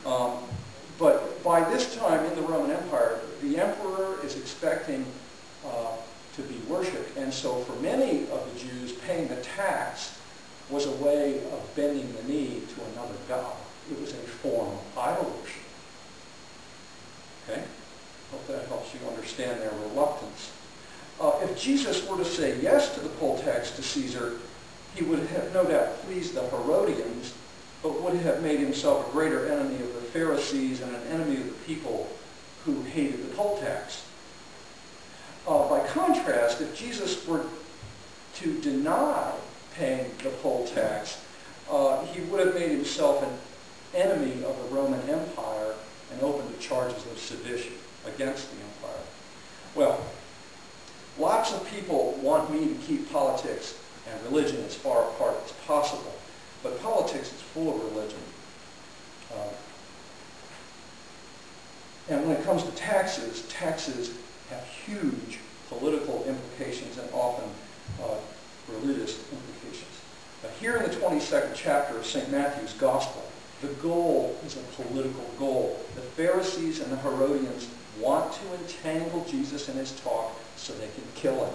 But by this time in the Roman Empire, the emperor is expecting to be worshipped. And so for many of the Jews, paying the tax was a way of bending the knee to another god. It was a form of idol worship. Okay? Hope that helps you understand their reluctance. If Jesus were to say yes to the poll tax to Caesar, he would have no doubt pleased the Herodians, but would have made himself a greater enemy of the Pharisees and an enemy of the people who hated the poll tax. By contrast, if Jesus were to deny paying the poll tax, he would have made himself an enemy of the Roman Empire and opened to charges of sedition against the empire. Well, lots of people want me to keep politics and religion as far apart as possible, but politics is full of religion. And when it comes to taxes, taxes have huge political implications and often religious implications. But here in the 22nd chapter of St. Matthew's Gospel, the goal is a political goal. The Pharisees and the Herodians want to entangle Jesus in his talk so they can kill him.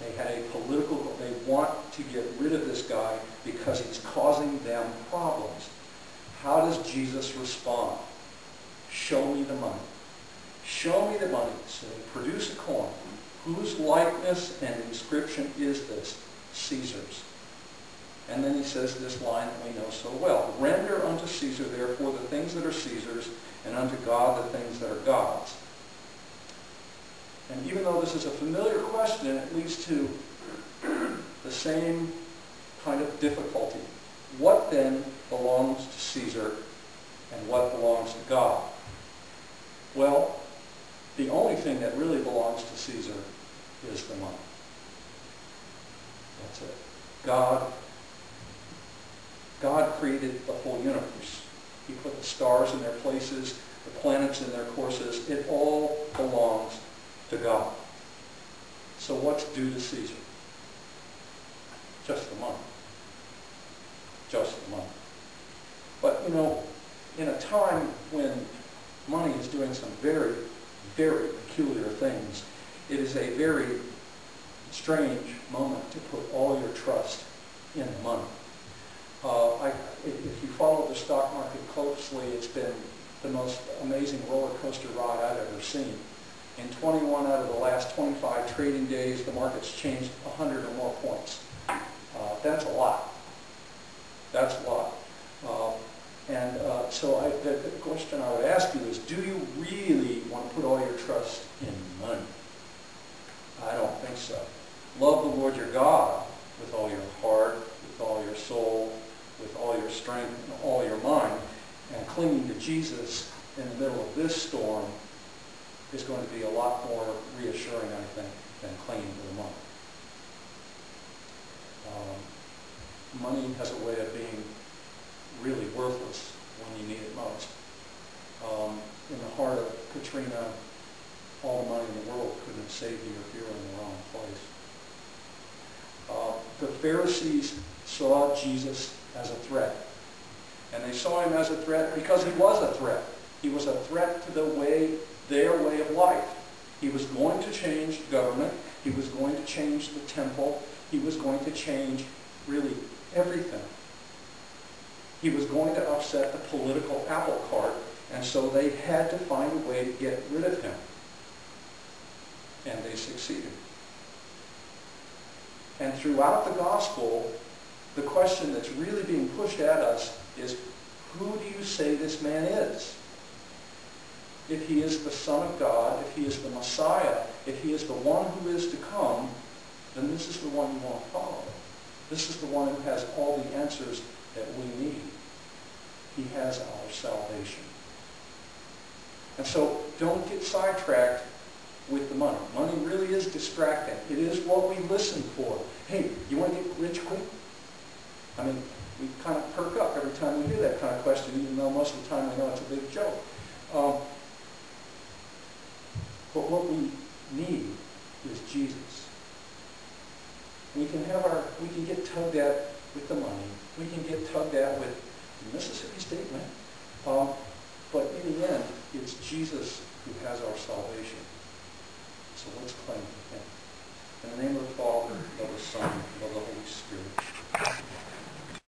They had a political goal. They want to get rid of this guy because he's causing them problems. How does Jesus respond? Show me the money. Show me the money. So they produce a coin. Whose likeness and inscription is this? Caesar's. And then he says this line that we know so well. Render unto Caesar, therefore, the things that are Caesar's, and unto God the things that are God's. And even though this is a familiar question, it leads to the same kind of difficulty. What then belongs to Caesar and what belongs to God? Well, the only thing that really belongs to Caesar is the money. That's it. God created the whole universe. He put the stars in their places, the planets in their courses. It all belongs to God. So what's due to Caesar? Just the money. Just the money. But, you know, in a time when money is doing some very, very peculiar things, it is a very strange moment to put all your trust in money. If you follow the stock market closely, it's been the most amazing roller coaster ride I've ever seen. In 21 out of the last 25 trading days, the market's changed 100 or more points. That's a lot. That's a lot. So the question I would ask you is, do you really want to put all your trust in money? I don't think so. Love the Lord your God with all your heart, with all your soul, with all your strength, and all your mind. And clinging to Jesus in the middle of this storm is going to be a lot more reassuring, I think, than clinging to the money. Money has a way of being really worthless when you need it most. In the heart of Katrina, all the money in the world couldn't have saved you if you were in the wrong place. The Pharisees saw Jesus as a threat. And they saw him as a threat because he was a threat. He was a threat to their way of life. He was going to change government. He was going to change the temple. He was going to change really everything. He was going to upset the political apple cart, and so they had to find a way to get rid of him. And they succeeded. And throughout the gospel, the question that's really being pushed at us is, who do you say this man is? If he is the Son of God, if he is the Messiah, if he is the one who is to come, then this is the one you want to follow. This is the one who has all the answers that we need. He has our salvation. And so don't get sidetracked with the money. Money really is distracting. It is what we listen for. Hey, you want to get rich quick? I mean, we kind of perk up every time we hear that kind of question, even though most of the time we know it's a big joke. But what we need is Jesus. We can get tugged at with the money. We can get tugged at with Mississippi statement. But in the end, it's Jesus who has our salvation.